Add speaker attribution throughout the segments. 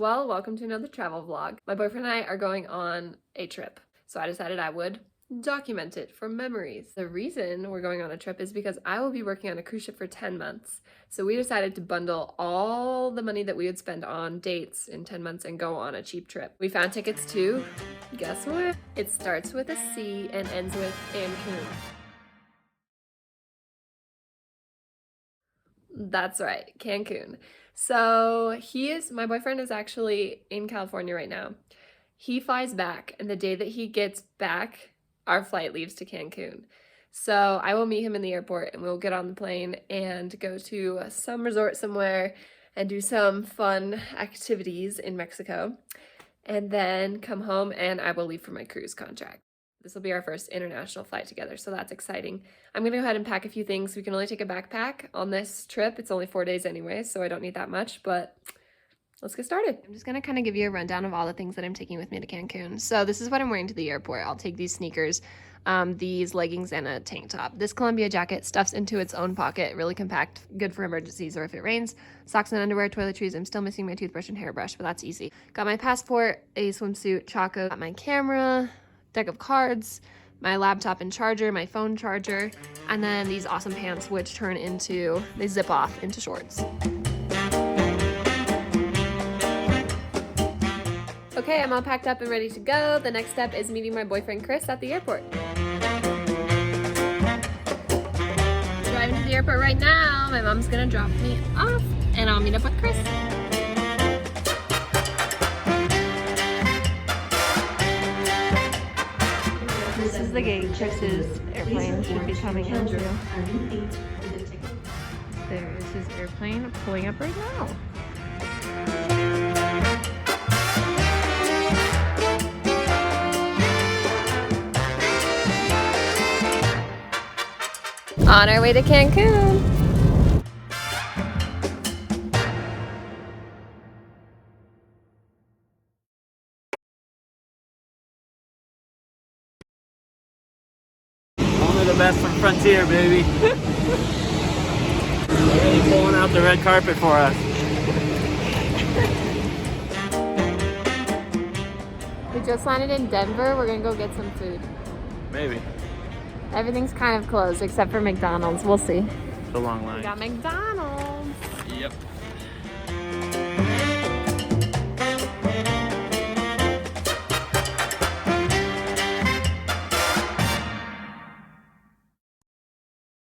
Speaker 1: Well, welcome to another travel vlog. My boyfriend and I are going on a trip, so I decided I would document it for memories. The reason we're going on a trip is because I will be working on a cruise ship for 10 months. So we decided to bundle all the money that we would spend on dates in 10 months and go on a cheap trip. We found tickets to, guess what? It starts with a C and ends with Cancun. That's right, Cancun. So my boyfriend is actually in California right now. He flies back, and the day that he gets back, our flight leaves to Cancun. So I will meet him in the airport and we'll get on the plane and go to some resort somewhere and do some fun activities in Mexico. And then come home and I will leave for my cruise contract. This will be our first international flight together, so that's exciting. I'm gonna go ahead and pack a few things. We can only take a backpack on this trip. It's only 4 days anyway, so I don't need that much, but let's get started. I'm just gonna kind of give you a rundown of all the things that I'm taking with me to Cancun. So this is what I'm wearing to the airport. I'll take these sneakers, these leggings, and a tank top. This Columbia jacket stuffs into its own pocket, really compact, good for emergencies or if it rains. Socks and underwear, toiletries. I'm still missing my toothbrush and hairbrush, but that's easy. Got my passport, a swimsuit, Chaco, got my camera, deck of cards, my laptop and charger, my phone charger, and then these awesome pants which they zip off into shorts. Okay, I'm all packed up and ready to go. The next step is meeting my boyfriend Chris at the airport. Driving to the airport right now. My mom's gonna drop me off and I'll meet up with Chris. This is the gate Chris's airplane should be coming into. There is his airplane pulling up right now. On our way to Cancun.
Speaker 2: Only the best from Frontier, baby. They're really pulling out the red carpet for us.
Speaker 1: We just landed in Denver. We're gonna go get some food.
Speaker 2: Maybe.
Speaker 1: Everything's kind of closed except for McDonald's. We'll see.
Speaker 2: It's a long line.
Speaker 1: We got McDonald's.
Speaker 2: Yep.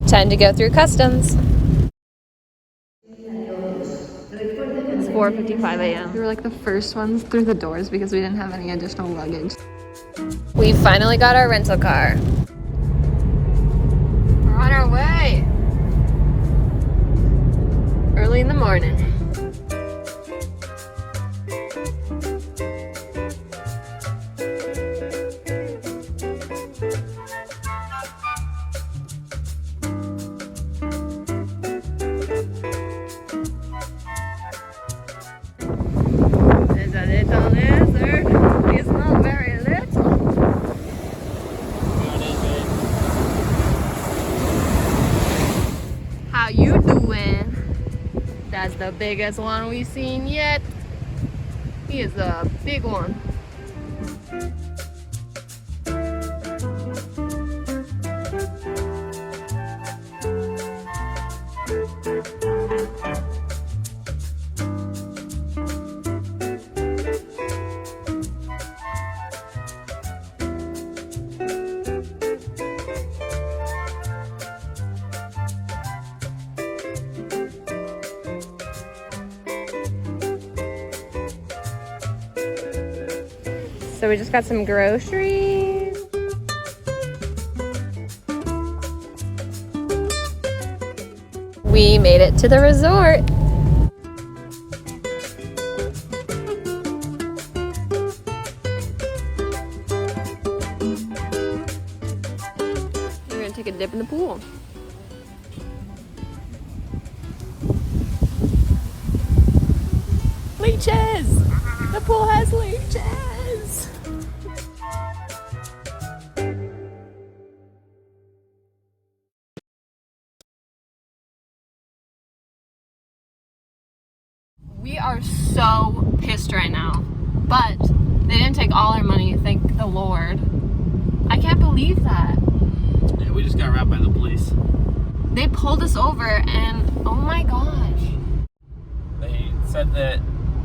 Speaker 1: Time to go through customs. It's 4:55 a.m. We were like the first ones through the doors because we didn't have any additional luggage. We finally got our rental car. We're on our way. Early in the morning. There's a little lizard. He's not very little. How you doing? That's the biggest one we've seen yet. He is a big one. So we just got some groceries. We made it to the resort. We're gonna take a dip in the pool. Leeches! The pool has leeches! We are so pissed right now, but they didn't take all our money, thank the Lord. I can't believe that.
Speaker 2: Yeah, we just got robbed by the police.
Speaker 1: They pulled us over and oh my gosh.
Speaker 2: They said that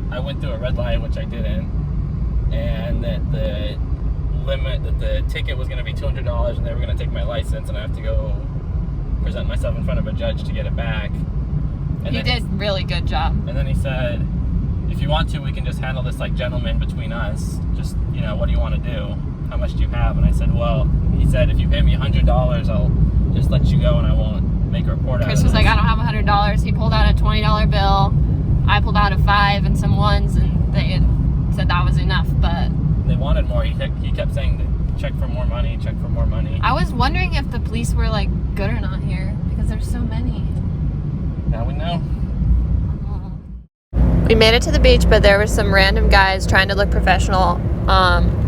Speaker 2: I went through a red light, which I didn't, and that the ticket was going to be $200 and they were going to take my license and I have to go present myself in front of a judge to get it back. And
Speaker 1: You did really good job.
Speaker 2: And then he said, if you want to, we can just handle this like gentlemen between us. Just, you know, what do you want to do? How much do you have? And I said, well, he said, if you pay me $100, I'll just let you go and I won't make a report out of it.
Speaker 1: Chris was like, I don't have $100. He pulled out a $20 bill. I pulled out a $5 and some ones, and they said that was enough, but
Speaker 2: they wanted more. He kept saying, check for more money, check for more money.
Speaker 1: I was wondering if the police were like good or not here because there's so many.
Speaker 2: Now we know.
Speaker 1: We made it to the beach, but there were some random guys trying to look professional,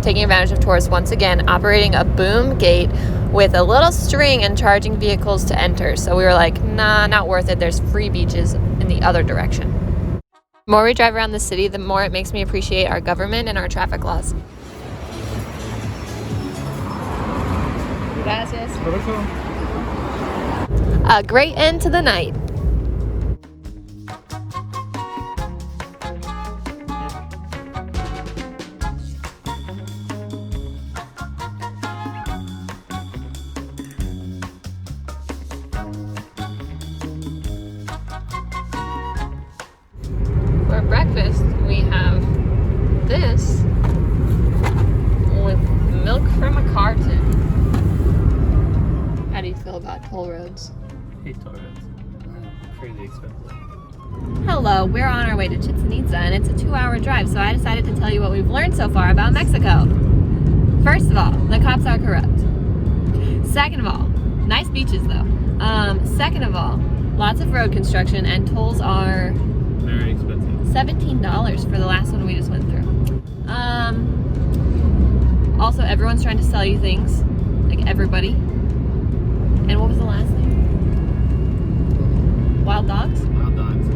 Speaker 1: taking advantage of tourists once again, operating a boom gate with a little string and charging vehicles to enter. So we were like, nah, not worth it. There's free beaches in the other direction. The more we drive around the city, the more it makes me appreciate our government and our traffic laws. Gracias. A great end to the night. For breakfast, we have this with milk from a carton. How do you feel about toll roads?
Speaker 2: Hate toll roads. Crazy expensive.
Speaker 1: Hello, we're on our way to Chichen Itza and it's a 2-hour drive, so I decided to tell you what we've learned so far about Mexico. First of all, the cops are corrupt. Second of all, nice beaches though. Second of all, lots of road construction and tolls are
Speaker 2: Very expensive.
Speaker 1: $17 for the last one we just went through. Also, everyone's trying to sell you things, like everybody. And what was the last thing? Wild dogs?
Speaker 2: Wild dogs.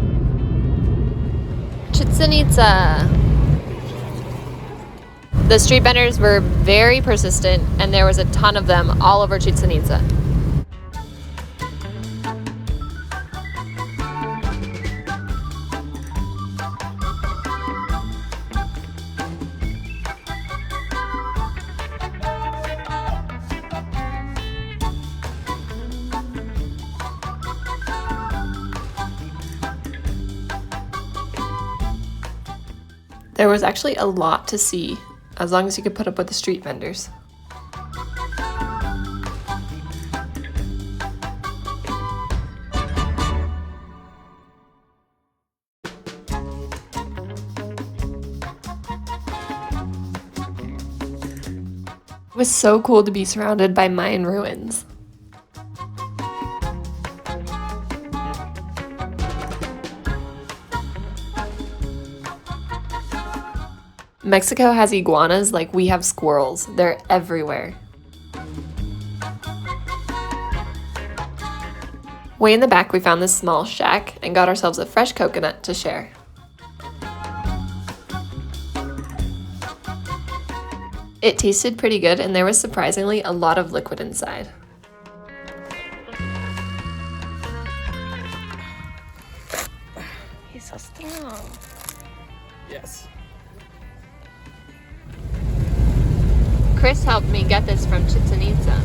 Speaker 1: Chichen Itza. The street vendors were very persistent, and there was a ton of them all over Chichen Itza. There was actually a lot to see, as long as you could put up with the street vendors. It was so cool to be surrounded by Mayan ruins. Mexico has iguanas like we have squirrels. They're everywhere. Way in the back, we found this small shack and got ourselves a fresh coconut to share. It tasted pretty good and there was surprisingly a lot of liquid inside. He's so strong.
Speaker 2: Yes.
Speaker 1: Chris helped me get this from Chichen Itza.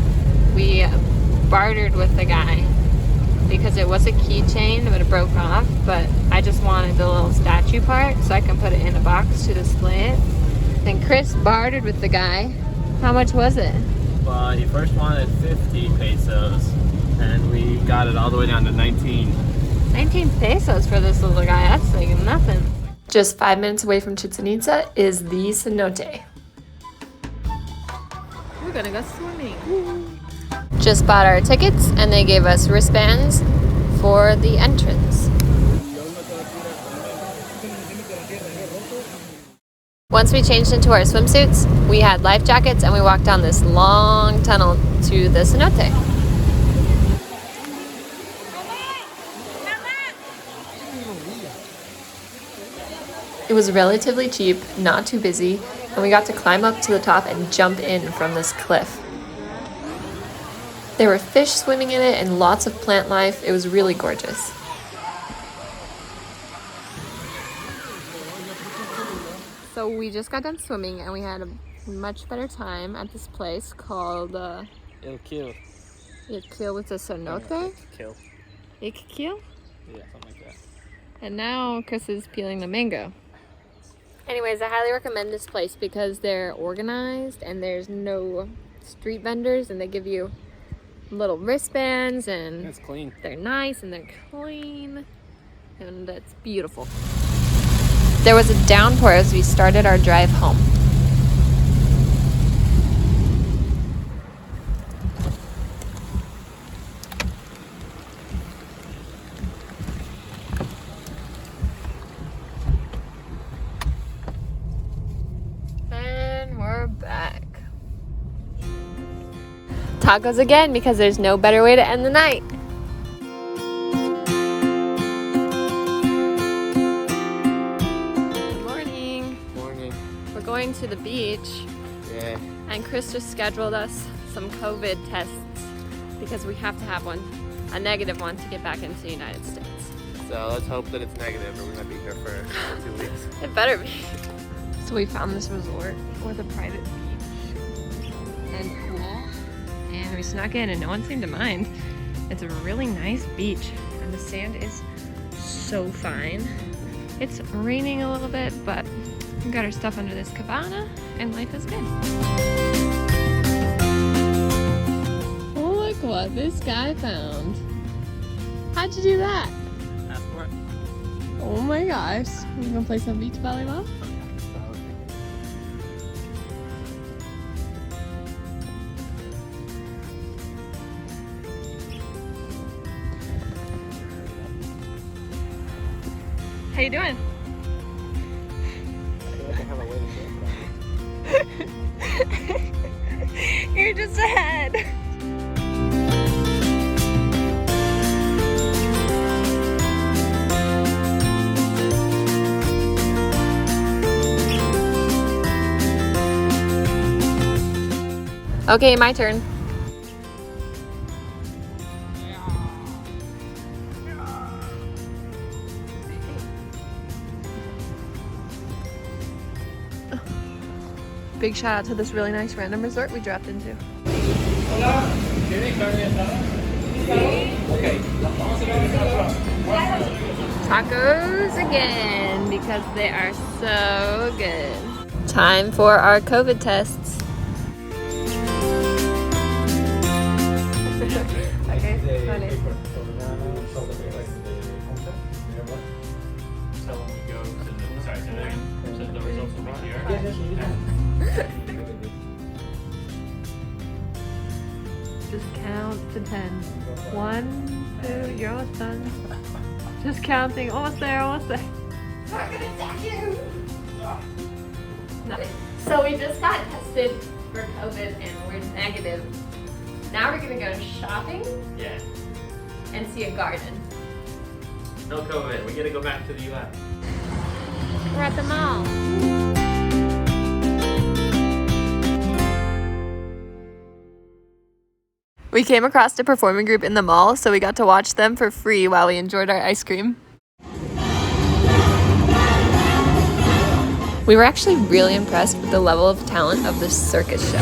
Speaker 1: We bartered with the guy because it was a keychain, but it broke off, but I just wanted the little statue part so I can put it in a box to display it. Then Chris bartered with the guy. How much was it?
Speaker 2: Well, he first wanted 50 pesos, and we got it all the way down to 19.
Speaker 1: 19 pesos for this little guy, that's like nothing. Just 5 minutes away from Chichen Itza is the cenote. We're gonna go swimming. Just bought our tickets and they gave us wristbands for the entrance. Once we changed into our swimsuits, we had life jackets and we walked down this long tunnel to the cenote. It was relatively cheap, not too busy, and we got to climb up to the top and jump in from this cliff. There were fish swimming in it and lots of plant life. It was really gorgeous. So we just got done swimming and we had a much better time at this place called
Speaker 2: El Kill.
Speaker 1: El Kill with a cenote.
Speaker 2: Kill.
Speaker 1: Ik Kill?
Speaker 2: Yeah, something like that.
Speaker 1: And now Chris is peeling the mango. Anyways, I highly recommend this place because they're organized and there's no street vendors and they give you little wristbands and
Speaker 2: It's clean.
Speaker 1: they're nice and they're clean and it's beautiful. There was a downpour as we started our drive home. And we're back. Tacos again because there's no better way to end the night. Good morning.
Speaker 2: Morning.
Speaker 1: We're going to the beach
Speaker 2: Yeah.
Speaker 1: and Chris just scheduled us some COVID tests because we have to have one, a negative one, to get back into the United States.
Speaker 2: So let's hope that it's negative or we're gonna be here for 2 weeks.
Speaker 1: It better be. So we found this resort with a private beach and pool, and we snuck in and no one seemed to mind. It's a really nice beach and the sand is so fine. It's raining a little bit, but we got our stuff under this cabana and life is good. Look what this guy found. How'd you do that?
Speaker 2: Ask for it.
Speaker 1: Oh my gosh. You gonna play some beach volleyball? How you doing?
Speaker 2: I feel like I have a way to
Speaker 1: You're just ahead. Okay, my turn. Big shout out to this really nice random resort we dropped into. Tacos again because they are so good. Time for our COVID tests. Okay, funny.
Speaker 2: So when we go to the, sorry, say that again. So the results will be here.
Speaker 1: Just count to 10. 1, 2, you're almost done. Just counting, almost there, almost there. We're gonna attack you! Nice. So we just got tested for COVID and we're negative. Now we're gonna go shopping
Speaker 2: Yeah.
Speaker 1: and see a garden.
Speaker 2: No COVID. We gotta go back to the US.
Speaker 1: We're at the mall. We came across a performing group in the mall, so we got to watch them for free while we enjoyed our ice cream. We were actually really impressed with the level of talent of this circus show.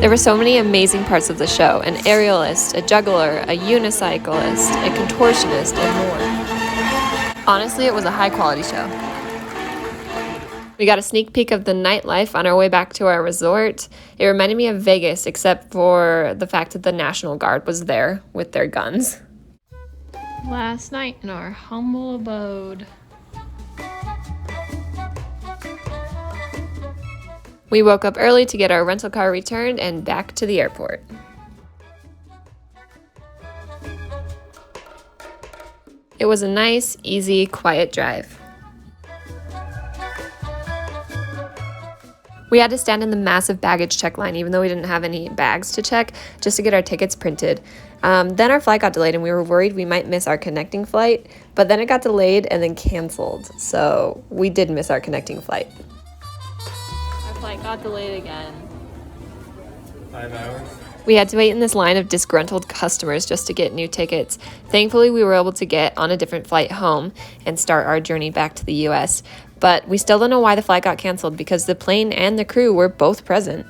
Speaker 1: There were so many amazing parts of the show: an aerialist, a juggler, a unicyclist, a contortionist, and more. Honestly, it was a high-quality show. We got a sneak peek of the nightlife on our way back to our resort. It reminded me of Vegas, except for the fact that the National Guard was there with their guns. Last night in our humble abode. We woke up early to get our rental car returned and back to the airport. It was a nice, easy, quiet drive. We had to stand in the massive baggage check line, even though we didn't have any bags to check, just to get our tickets printed. Then our flight got delayed and we were worried we might miss our connecting flight, but then it got delayed and then canceled. So we did miss our connecting flight. Our flight got delayed again.
Speaker 2: 5 hours.
Speaker 1: We had to wait in this line of disgruntled customers just to get new tickets. Thankfully, we were able to get on a different flight home and start our journey back to the US. But we still don't know why the flight got canceled because the plane and the crew were both present.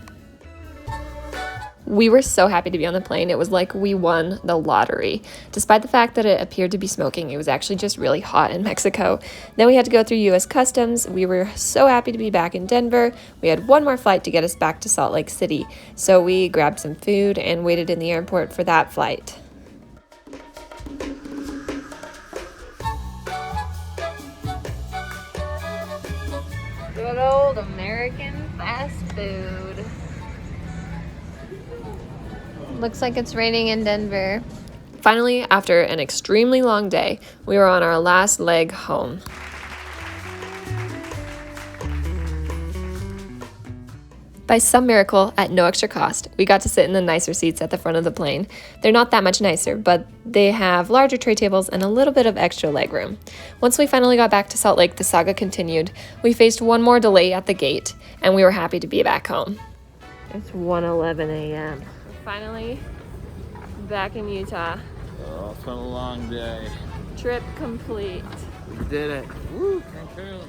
Speaker 1: We were so happy to be on the plane. It was like we won the lottery. Despite the fact that it appeared to be smoking, it was actually just really hot in Mexico. Then we had to go through US Customs. We were so happy to be back in Denver. We had one more flight to get us back to Salt Lake City. So we grabbed some food and waited in the airport for that flight. Good old American fast food. Looks like it's raining in Denver. Finally, after an extremely long day, we were on our last leg home. By some miracle, at no extra cost, we got to sit in the nicer seats at the front of the plane. They're not that much nicer, but they have larger tray tables and a little bit of extra legroom. Once we finally got back to Salt Lake, the saga continued. We faced one more delay at the gate, and we were happy to be back home. It's 1:11 a.m. We're finally back in Utah.
Speaker 2: Oh, it's been a long day.
Speaker 1: Trip complete.
Speaker 2: We did it. Woo, Cancun.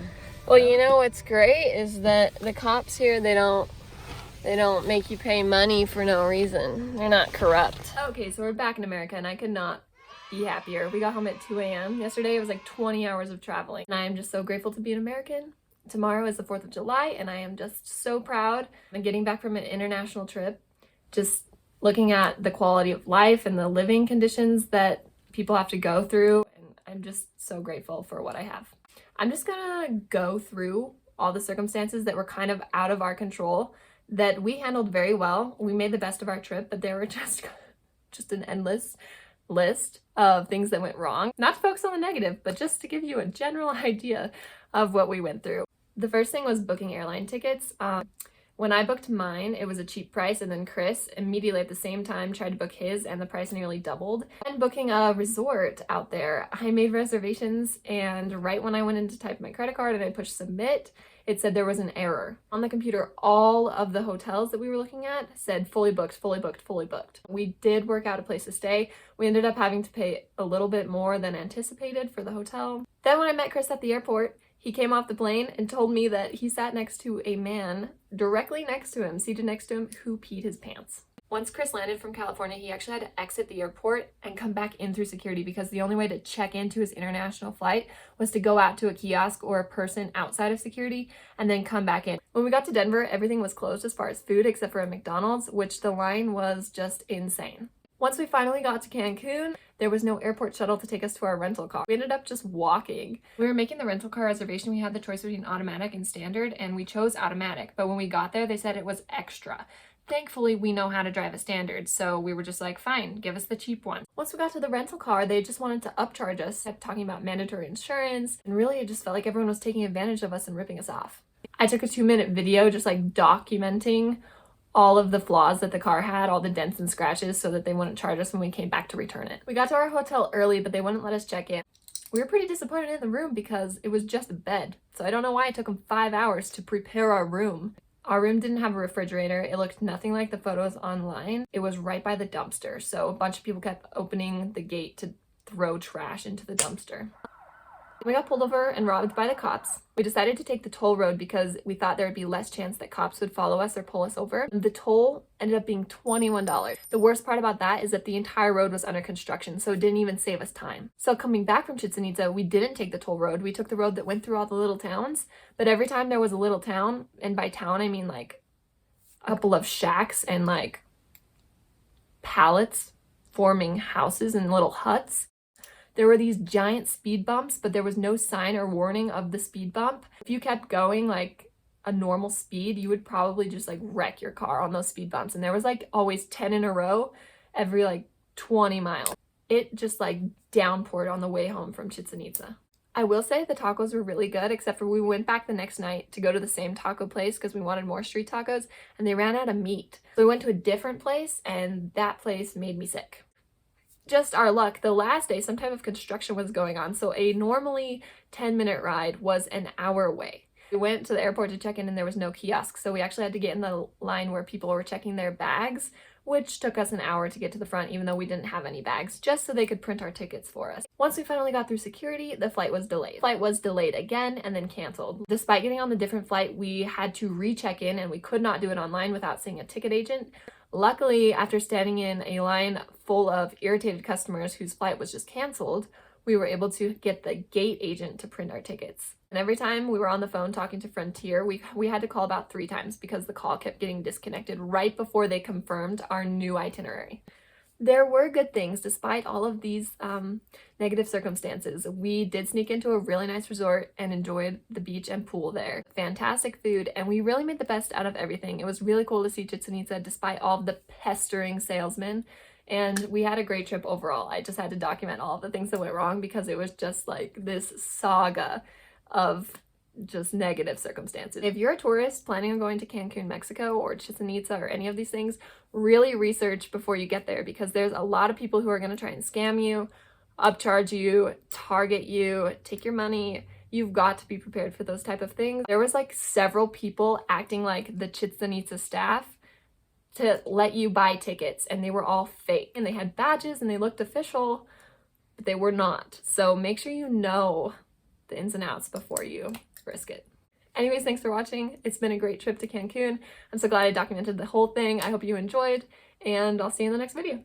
Speaker 1: Well, you know what's great is that the cops here, they don't make you pay money for no reason. They're not corrupt. Okay, so we're back in America and I could not be happier. We got home at 2 a.m. Yesterday it was like 20 hours of traveling. And I am just so grateful to be an American. Tomorrow is the 4th of July and I am just so proud. I'm getting back from an international trip, just looking at the quality of life and the living conditions that people have to go through. And I'm just so grateful for what I have. I'm just gonna go through all the circumstances that were kind of out of our control that we handled very well. We made the best of our trip, but there were just an endless list of things that went wrong. Not to focus on the negative, but just to give you a general idea of what we went through. The first thing was booking airline tickets. When I booked mine, it was a cheap price, and then Chris immediately at the same time tried to book his, and the price nearly doubled. And booking a resort out there, I made reservations, and right when I went in to type my credit card and I pushed submit, it said there was an error. On the computer, all of the hotels that we were looking at said fully booked, fully booked, fully booked. We did work out a place to stay. We ended up having to pay a little bit more than anticipated for the hotel. Then when I met Chris at the airport, he came off the plane and told me that he sat next to a man directly next to him, seated next to him, who peed his pants. Once Chris landed from California, he actually had to exit the airport and come back in through security because the only way to check into his international flight was to go out to a kiosk or a person outside of security and then come back in. When we got to Denver, everything was closed as far as food except for a McDonald's, which the line was just insane. Once we finally got to Cancun, there was no airport shuttle to take us to our rental car. We ended up just walking. We were making the rental car reservation. We had the choice between automatic and standard, and we chose automatic. But when we got there, they said it was extra. Thankfully, we know how to drive a standard, so we were just like, fine, give us the cheap one. Once we got to the rental car, they just wanted to upcharge us, kept talking about mandatory insurance, and really it just felt like everyone was taking advantage of us and ripping us off. I took a 2-minute video just like documenting all of the flaws that the car had, all the dents and scratches, so that they wouldn't charge us when we came back to return it. We got to our hotel early, but they wouldn't let us check in. We were pretty disappointed in the room because it was just a bed. So I don't know why it took them 5 hours to prepare our room. Our room didn't have a refrigerator. It looked nothing like the photos online. It was right by the dumpster. So a bunch of people kept opening the gate to throw trash into the dumpster. We got pulled over and robbed by the cops. We decided to take the toll road because we thought there would be less chance that cops would follow us or pull us over. The toll ended up being $21. The worst part about that is that the entire road was under construction, so it didn't even save us time. So coming back from Chichen Itza, we didn't take the toll road. We took the road that went through all the little towns, but every time there was a little town, and by town I mean like a couple of shacks and like pallets forming houses and little huts, there were these giant speed bumps, but there was no sign or warning of the speed bump. If you kept going like a normal speed, you would probably just like wreck your car on those speed bumps. And there was like always 10 in a row every like 20 miles. It just like downpoured on the way home from Chichen Itza. I will say the tacos were really good, except for we went back the next night to go to the same taco place because we wanted more street tacos, and they ran out of meat. So we went to a different place, and that place made me sick. Just our luck, the last day some type of construction was going on, so a normally 10-minute ride was an hour away. We went to the airport to check in and there was no kiosk, so we actually had to get in the line where people were checking their bags, which took us an hour to get to the front even though we didn't have any bags, just so they could print our tickets for us. Once we finally got through security, the flight was delayed. The flight was delayed again and then canceled. Despite getting on the different flight, we had to recheck in and we could not do it online without seeing a ticket agent. Luckily, after standing in a line full of irritated customers whose flight was just canceled, we were able to get the gate agent to print our tickets. And every time we were on the phone talking to Frontier, we had to call about 3 times because the call kept getting disconnected right before they confirmed our new itinerary. There were good things despite all of these negative circumstances. We did sneak into a really nice resort and enjoyed the beach and pool there. Fantastic food, and we really made the best out of everything. It was really cool to see Chichen Itza despite all of the pestering salesmen, and we had a great trip overall. I just had to document all of the things that went wrong because it was just like this saga of just negative circumstances. If you're a tourist planning on going to Cancun, Mexico, or Chichen Itza, or any of these things, really research before you get there because there's a lot of people who are going to try and scam you, upcharge you, target you, take your money. You've got to be prepared for those type of things. There was like several people acting like the Chichen Itza staff to let you buy tickets, and they were all fake, and they had badges and they looked official, but they were not. So make sure you know the ins and outs before you risk it. Anyways, thanks for watching. It's been a great trip to Cancun. I'm so glad I documented the whole thing. I hope you enjoyed, and I'll see you in the next video.